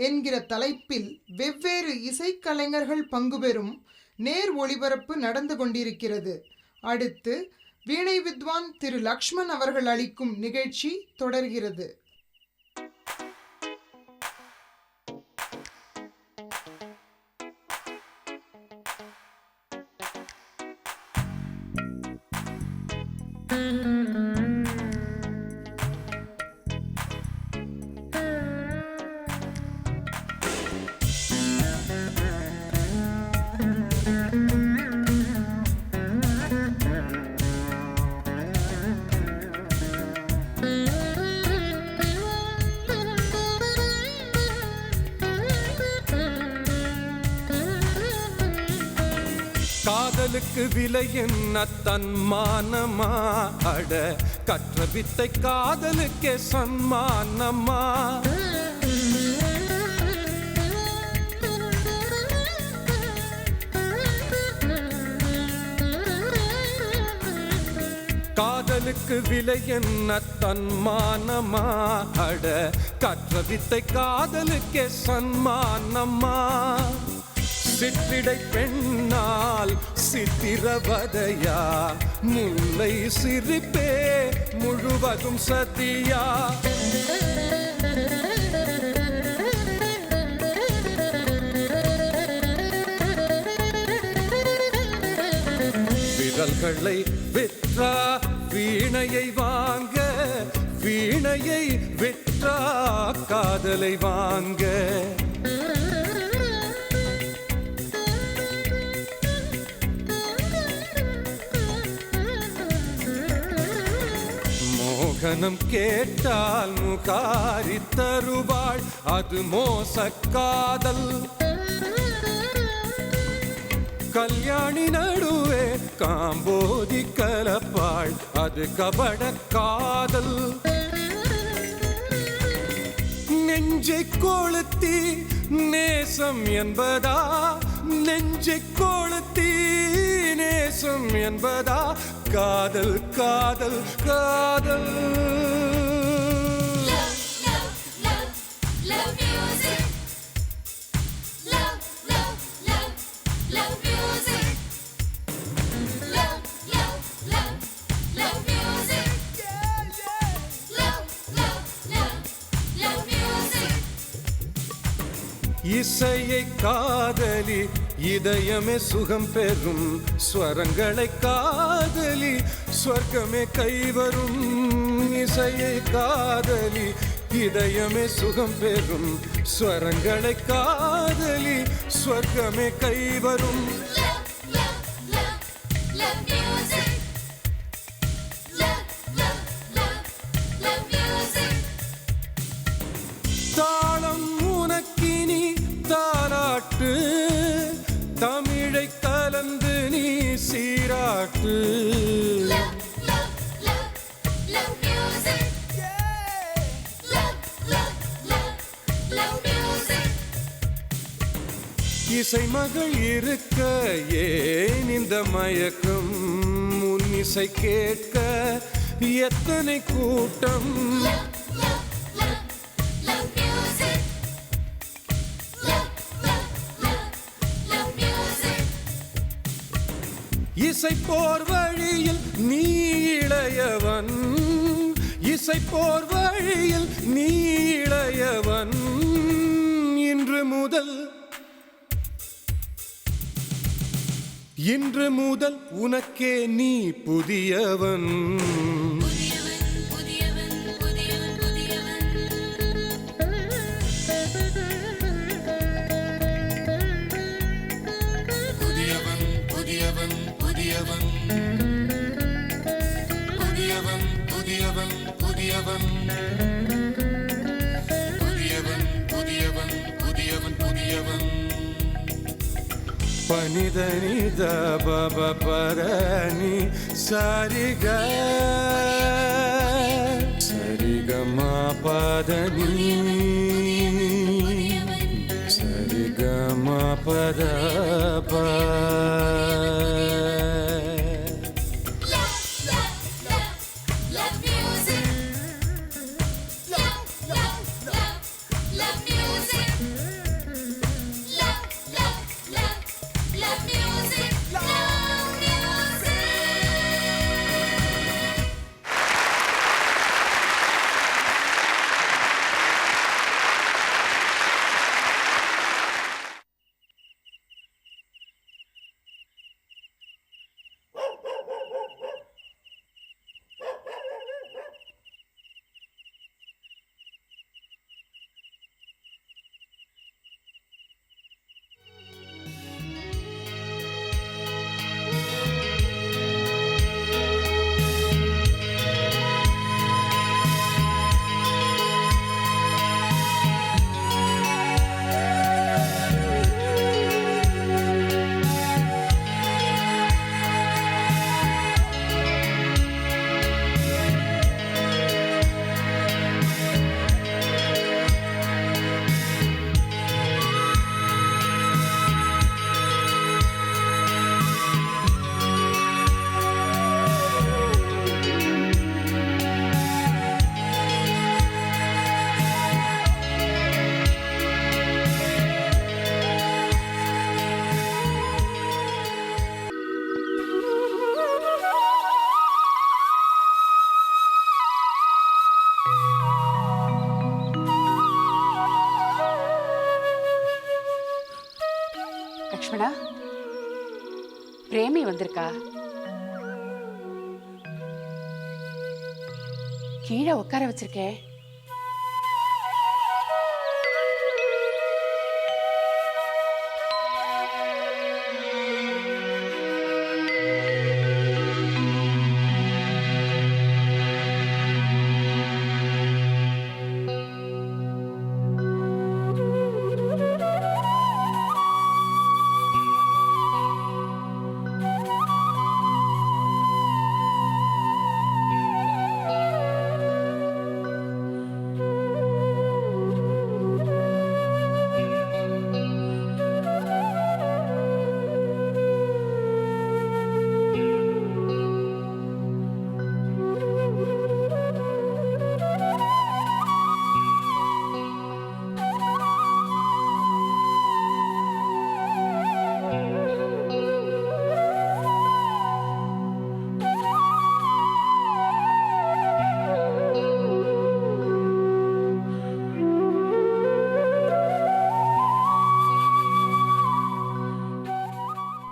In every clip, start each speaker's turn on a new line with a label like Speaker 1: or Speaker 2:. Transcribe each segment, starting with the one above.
Speaker 1: என்கிற தலைப்பில் வெவ்வேறு இசைக்கலைஞர்கள் பங்குபெறும் நேர் ஒளிபரப்பு நடந்து கொண்டிருக்கிறது. அடுத்து வீணை வித்வான் திரு லக்ஷ்மண் அவர்கள் அளிக்கும் நிகழ்ச்சி தொடர்கிறது.
Speaker 2: காதலுக்கு விலை என்ன தன்மானமா? அட கற்ற வித்தை காதலுக்கே சன்மானமா? காதலுக்கு விலை என்ன தன்மானமா? அட கற்ற வித்தை காதலுக்கே சன்மானமா? சிற்றிடை பெண்ணால் சித்திரவதையா? முல்லை சிரிப்பே முழுவதும் சதியா? விரல்களை விற்றா வீணையை வாங்க, வீணையை விற்றா காதலை வாங்க. மோகனம் கேட்டால் முகாரி தருவாள், அது மோசக்காதல். கல்யாணி நடுவே காம்போதி கலப்பாள், அது கபட காதல். நெஞ்சை கொளுத்தி நேசம் என்பதா? நெஞ்சை கொளுத்தி நேசம் என்பதா? காதல் காதல் காதல். இசையை காதலி இதயமே சுகம் பெறும், ஸ்வரங்களை காதலி ஸ்வர்க்கமே கைவரும். இசையை காதலி இதயமே சுகம் பெறும், ஸ்வரங்களை காதலி ஸ்வர்க்கமே கைவரும். தாளம் உனக்கினி தாலாட்டு, தமிழை கலந்து நீ சீராட்டு. இசை மகள் இருக்க ஏன் இந்த மயக்கம்? உன் இசை கேட்க எத்தனை கூட்டம். இசை போர் வழியில் நீ இளையவன், இசை போர் வழியில் நீ இளையவன். இன்று முதல் உனக்கே நீ புதியவன். பனிதனி தப பரணி சரிக சரிகமா பதனி சரிகமா பதப.
Speaker 3: லக்ஷ்மணா, பிரேமி வந்திருக்கா? கீழே உட்கார வச்சிருக்கேன்.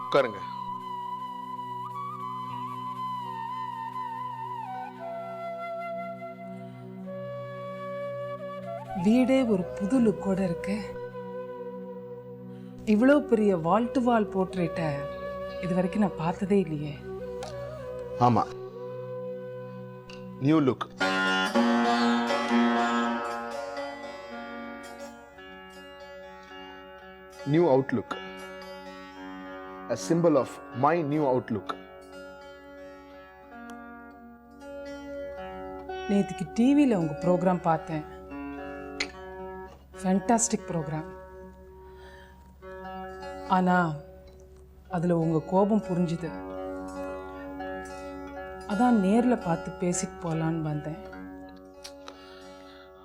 Speaker 4: உட்காருங்க.
Speaker 5: வீடே ஒரு புது லுக்கோட இருக்கு. இவ்வளோ பெரிய வால் டு வால் போர்ட்ரேட்டை இது வரைக்கும் நான் பார்த்ததே இல்லையே.
Speaker 4: ஆமா, new look. New Outlook. A symbol of my new outlook.
Speaker 5: நேற்றுக்கு டிவியில் உங்கள் ப்ரோக்ராம் பார்த்தேன். Fantastic program. ஆனால் அதில் உங்கள் கோபம் புரிஞ்சுது. அதான் நேரில் பார்த்து பேசிட்டு போகலான்னு வந்தேன்.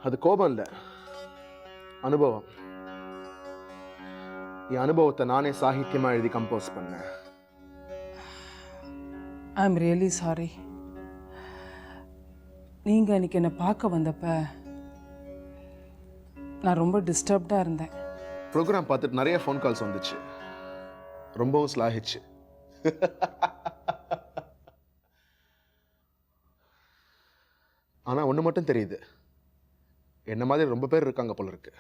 Speaker 4: அது கோபம் இல்லை, அனுபவம். என் அனுபவத்தை நானே சாகித்யமாக எழுதி கம்போஸ் பண்ணேன்.
Speaker 5: I am really sorry. நீங்கள் அன்றைக்கி என்னை பார்க்க வந்தப்ப நான் ரொம்ப டிஸ்டர்ப்டாக இருந்தேன்.
Speaker 4: ப்ரோக்ராம் பார்த்துட்டு நிறைய ஃபோன் கால்ஸ் வந்துச்சு, ரொம்பவும் ஸ்லாகிச்சு. ஆனால் ஒன்று மட்டும் தெரியுது, என்ன மாதிரி ரொம்ப பேர் இருக்காங்க போல இருக்கு.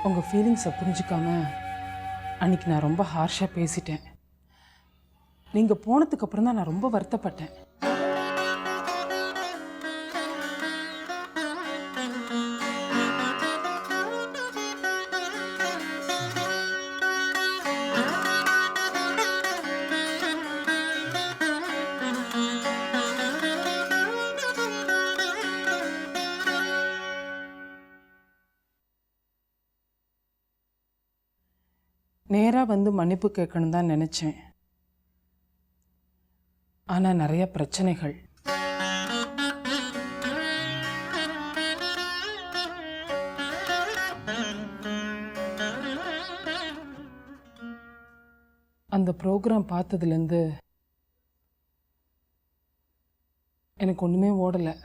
Speaker 5: உங்கள் ஃபீலிங்ஸை புரிஞ்சுக்காம அன்றைக்கி நான் ரொம்ப ஹார்ஷாக பேசிட்டேன். நீங்கள் போனதுக்கப்புறம் தான் நான் ரொம்ப வருத்தப்பட்டேன். நேராக வந்து மன்னிப்பு கேட்கணும் தான் நினச்சேன். ஆனால் நிறைய பிரச்சனைகள். அந்த ப்ரோக்ராம் பார்த்ததுலேருந்து எனக்கு ஒன்றுமே ஓடலை.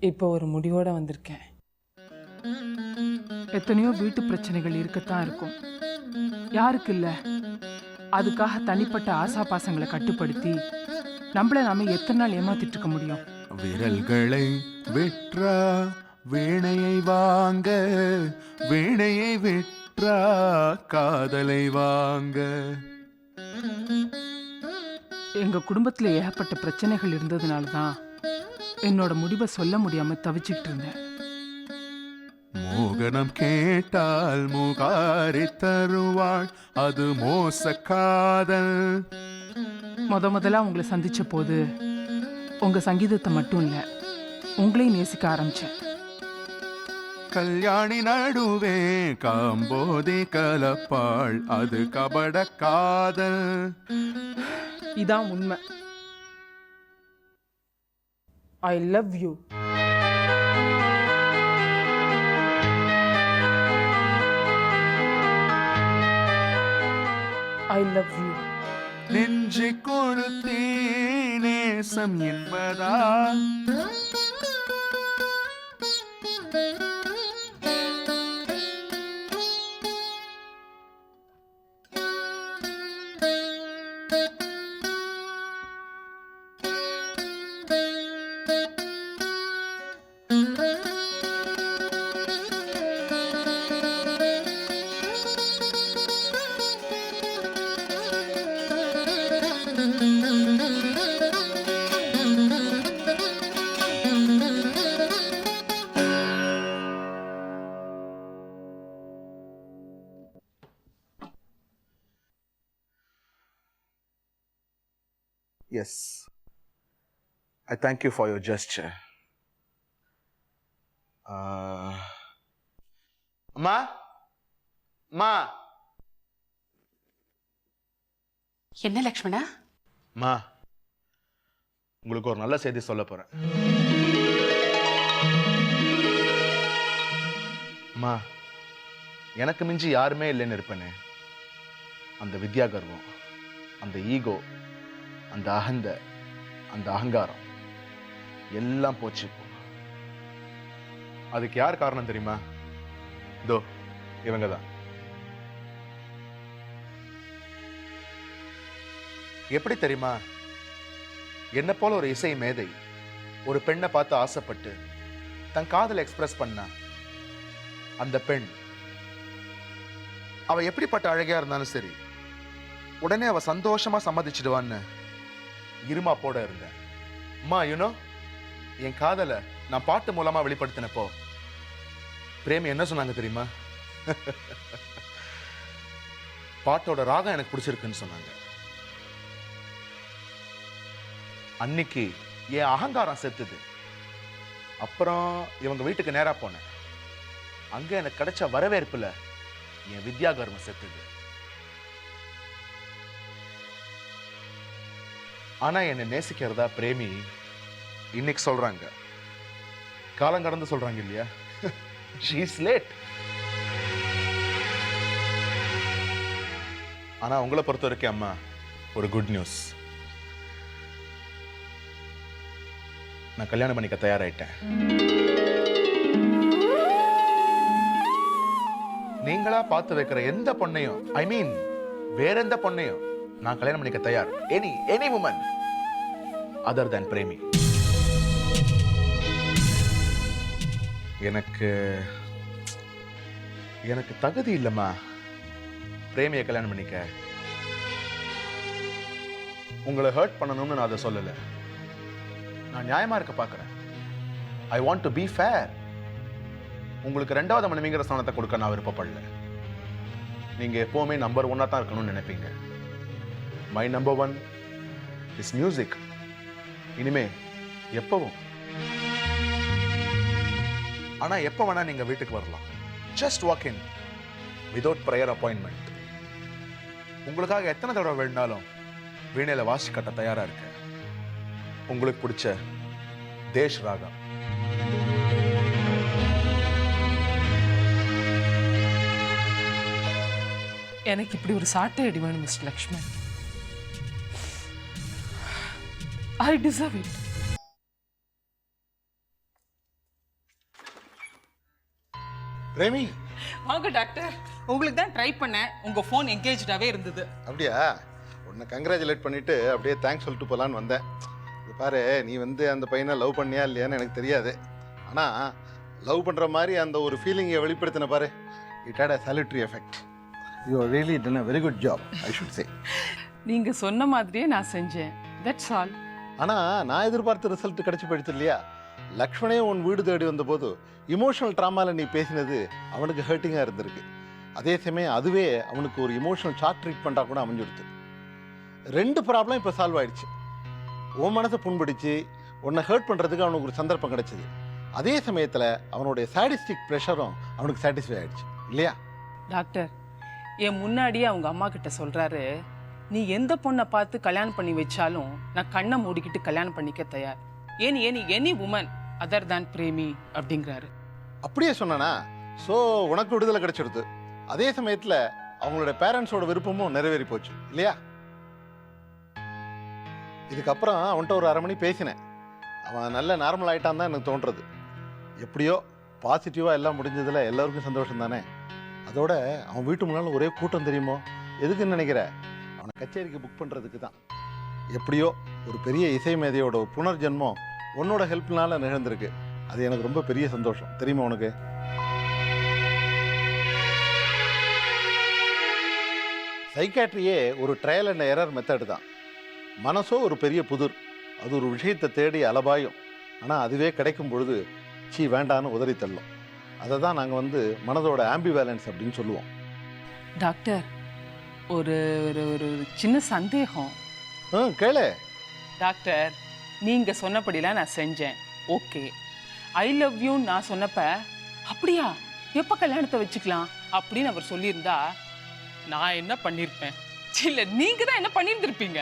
Speaker 5: இப்போ ஒரு முடிவோடு வந்திருக்கேன். எத்தனையோ வீட்டு பிரச்சனைகள் இருக்கத்தான் இருக்கும், யாருக்கு இல்லை? அதுக்காக தனிப்பட்ட ஆசாபாசங்களை கட்டுப்படுத்தி நம்மளை நாம எத்தனை நாள் ஏமாத்திட்டு இருக்க முடியும்?
Speaker 2: விரல்களை வெற்றா வீணையை வாங்க, வீணையை வெற்றா காதலை வாங்க.
Speaker 5: எங்க குடும்பத்தில் ஏகப்பட்ட பிரச்சனைகள் இருந்ததுனால தான் என்னோட முடிவை சொல்ல முடியாம தவிச்சுக்கிட்டு இருந்தேன்.
Speaker 2: மோகனம் கேட்டால் முகாரி தருவாள், அது மோச காதல்.
Speaker 5: முதல்ல உங்களை சந்திச்ச போது உங்க சங்கீதத்தை மட்டும் இல்லை, உங்களையும் நேசிக்க ஆரம்பிச்சேன்.
Speaker 2: கல்யாணி நடுவே காம்போதி கலப்பாள், அது கபட காதல்.
Speaker 5: இதான் உண்மை. I love you. I love you.
Speaker 2: நெஞ்சை கொடுத்தே நேசம் என்பதா
Speaker 4: Yes. I thank you for your gesture. அம்மா அம்மா
Speaker 3: என்ன லக்ஷ்மணா?
Speaker 4: அம்மா, உங்களுக்கு ஒரு நல்ல செய்தி சொல்ல போறேன். அம்மா, எனக்கு மிஞ்சி யாருமே இல்லைன்னு இருப்பேனே, அந்த வித்யா கர்வம், அந்த ஈகோ, அந்த அகந்த, அந்த அகங்காரம் எல்லாம் போச்சு. அதுக்கு யார் காரணம் தெரியுமா? இதோ இவங்க தான். எப்படி தெரியுமா? என்ன போல ஒரு இசை மேதை ஒரு பெண்ணை பார்த்து ஆசைப்பட்டு தன் காதலை எக்ஸ்பிரஸ் பண்ணா. அந்த பெண் அவ எப்படிப்பட்ட அழகியா இருந்தாலும் சரி, உடனே அவ சந்தோஷமா சம்மதிச்சிடுவான்னு இருமா போட இருந்தேன். அம்மா, யூனோ, என் காதலை நான் பாட்டு மூலமா வெளிப்படுத்தினப்போ பிரேமி என்ன சொன்னாங்க தெரியுமா? பாட்டோட ராகம் எனக்கு பிடிச்சிருக்குன்னு சொன்னாங்க. அன்னைக்கு என் அகங்காரம் செத்துது. அப்புறம் இவங்க வீட்டுக்கு நேரா போனேன். அங்க எனக்கு கிடைச்ச வரவேற்புல என் வித்யா கர்வம் செத்துது. ஆனா என்னை நேசிக்கிறதா பிரேமி இன்னைக்கு சொல்றாங்க. காலம் கடந்து சொல்றாங்க இல்லையா? She is late. ஆனா உங்களை பொறுத்த வரைக்கும் அம்மா ஒரு குட் நியூஸ். நான் கல்யாணம் பண்ணிக்க தயாராயிட்டேன். நீங்களா பார்த்து வைக்கிற எந்த பொண்ணையும், ஐ மீன் வேற எந்த பொண்ணையும் நான் கல்யாணம் பண்ணிக்க தயார். Any woman other than Premi. எனக்கு தகுதி இல்லம்மா பிரேமியை கல்யாணம் பண்ணிக்க. உங்களை ஹர்ட் பண்ணணும்னு நான் அதை சொல்லல. நான் நியாயமா இருக்க பார்க்கிறேன். I want to be fair. உங்களுக்கு ரெண்டாவது மனைவிங்கிற ஸ்தானத்தை கொடுக்க நான் விருப்பப்படல. நீங்க எப்பவுமே நம்பர் 1 தான் இருக்கணும்னு நினைப்பீங்க. My number 1 is music. இனிமே எப்பவும். ஆனா எப்ப வேணா நீங்க வீட்டுக்கு வரலாம். Just walk in without prior appointment. உங்களுக்காக எத்தனை தடவை வேணாலும் வீணையில வாசி கட்ட தயாரா இருக்கு. உங்களுக்கு பிடிச்ச தேஷ் ராகம்.
Speaker 5: எனக்கு இப்படி ஒரு சாட்டை அடி வேணும் mister Lakshman. I deserve it.
Speaker 6: Premi,
Speaker 7: வாங்க டாக்டர். உங்களுக்கு தான் ட்ரை பண்ணேன். உங்க ஃபோன் என்கேஜ்டாவே இருந்தது.
Speaker 6: அப்படியா? உன்னை கங்க்ராச்சுலேட் பண்ணிட்டு அப்படியே தேங்க்ஸ் சொல்லிட்டு போகலான்னு வந்தேன். இது பாரு, நீ வந்து அந்த பையனை லவ் பண்ணியா இல்லையான்னு எனக்கு தெரியாது. ஆனால் லவ் பண்ணுற மாதிரி அந்த ஒரு ஃபீலிங்கை வெளிப்படுத்தின பாரு, it had a solitary effect. You are really done a very good job, I should say.
Speaker 5: நீங்க சொன்ன மாதிரியே நான் செஞ்சேன். That's all.
Speaker 6: ஆனால் நான் எதிர்பார்த்த ரிசல்ட் கிடச்சி போயிடுச்சு இல்லையா? லக்ஷ்மணே உன் வீடு தேடி வந்தபோது இமோஷனல் ட்ராமாவில் நீ பேசினது அவனுக்கு ஹர்ட்டிங்காக இருந்திருக்கு. அதே சமயம் அதுவே அவனுக்கு ஒரு இமோஷனல் ஷார்ட் ட்ரீட்மெண்ட்டாக கூட அமைஞ்சிடுது. 2 ப்ராப்ளம் இப்போ சால்வ் ஆயிடுச்சு. உன் மனசை புண்படிச்சு உன்னை ஹர்ட் பண்ணுறதுக்கு அவனுக்கு ஒரு சந்தர்ப்பம் கிடைச்சிது. அதே சமயத்தில் அவனுடைய சாடிஸ்டிக் ப்ரெஷரும் அவனுக்கு சாட்டிஸ்ஃபை ஆயிடுச்சு இல்லையா?
Speaker 5: டாக்டர், என் முன்னாடியே அவங்க அம்மா கிட்ட சொல்றாரு, நீ எந்த பொண்ணை பார்த்து கல்யாணம் பண்ணி வச்சாலும் நான் கண்ணை மூடிக்கிட்டு கல்யாணம் பண்ணிக்க தயார். எனி உமன் அதர் தான் பிரேமி அப்படிங்கிறாரு.
Speaker 6: அப்படியே சொன்னானா? ஸோ உனக்கு விடுதலை கிடைச்சிடுது. அதே சமயத்தில் அவங்களோட பேரண்ட்ஸோட விருப்பமும் நிறைவேறி போச்சு இல்லையா? இதுக்கப்புறம் அவன்கிட்ட ஒரு 1/2 மணி பேசினேன். அவன் நல்ல நார்மல் ஆகிட்டான் தான் எனக்கு தோன்றது. எப்படியோ பாசிட்டிவாக எல்லாம் முடிஞ்சதில் எல்லாருக்கும் சந்தோஷம் தானே. அதோட அவன் வீட்டு முன்னால் ஒரே கூட்டம் தெரியுமோ? எதுக்குன்னு நினைக்கிற? அவனை கச்சேரிக்கு புக் பண்ணுறதுக்கு தான். எப்படியோ ஒரு பெரிய இசை மேதையோட புனர்ஜென்மம் உன்னோட ஹெல்ப்னால நிகழ்ந்திருக்கு. அது எனக்கு ரொம்ப பெரிய சந்தோஷம் தெரியுமா உனக்கு? சைக்காட்ரியே ஒரு ட்ரையல் அண்ட் எரர் மெத்தட் தான். மனசோ ஒரு பெரிய புதிர். அது ஒரு விஷயத்தை தேடி அலபாயும். ஆனால் அதுவே கிடைக்கும் பொழுது வேண்டான்னு உதறி தள்ளும். அதை தான் நாங்கள் மனதோட ஆம்பிவேலன்ஸ் அப்படின்னு சொல்லுவோம்.
Speaker 5: டாக்டர், ஒரு ஒரு ஒரு சின்ன சந்தேகம்.
Speaker 6: கேளு.
Speaker 5: டாக்டர், நீங்க சொன்னபடிலாம் நான் செஞ்சேன், ஓகே. ஐ லவ் யூ நான் சொன்னப்ப அப்படியா எப்ப கல்யாணத்தை வச்சுக்கலாம் அப்படின்னு அவர் சொல்லியிருந்தா நான் என்ன பண்ணியிருப்பேன்? இல்ல நீங்க தான் என்ன பண்ணியிருந்திருப்பீங்க?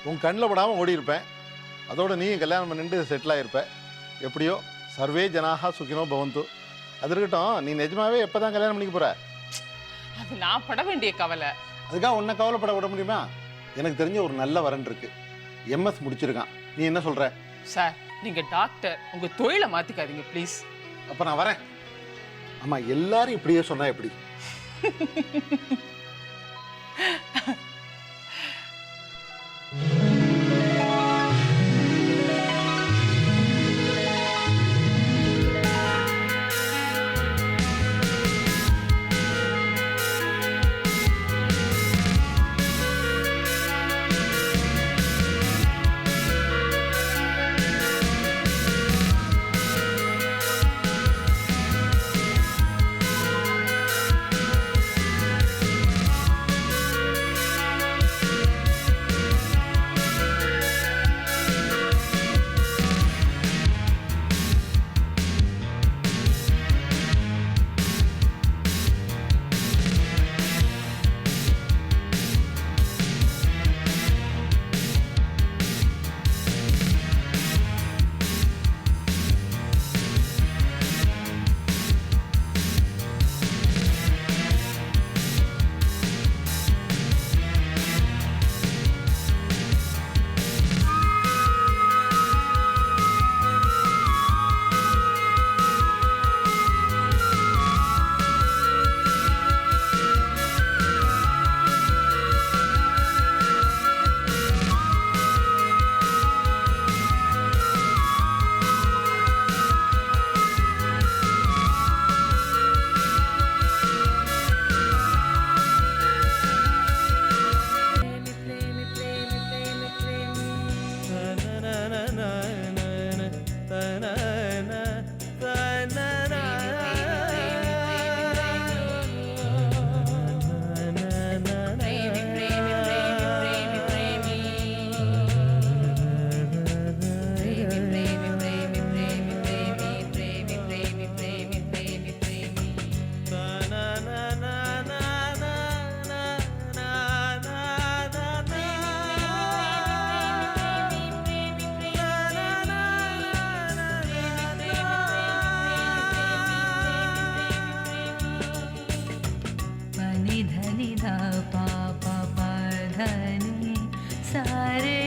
Speaker 6: உன் கண்ணில் படாமல் ஓடி இருப்பேன். அதோட நீயும் கல்யாணம் பண்ணிட்டு செட்டில் ஆகிருப்ப. எப்படியோ சர்வே ஜனாகா சுகினோ பவந்து. அது இருக்கட்டும், நீ நிஜமாவே எப்போ தான் கல்யாணம் பண்ணிக்க போற?
Speaker 5: அது நான் பட வேண்டிய கவலை.
Speaker 6: அதுக்காக உன்னை கவலைப்பட விட முடியுமா? எனக்கு தெரிஞ்ச ஒரு நல்ல வரன் இருக்கு. எம்எஸ் முடிச்சிருக்கான். நீ என்ன சொல்ற?
Speaker 5: சார், நீங்க டாக்டர், உங்க தொழிலை மாத்திக்காதீங்க ப்ளீஸ்.
Speaker 6: அப்போ நான் வரேன். ஆமாம், எல்லாரும் இப்படியே சொன்னா எப்படி?
Speaker 8: धनि ध पा पा पा धनि सारे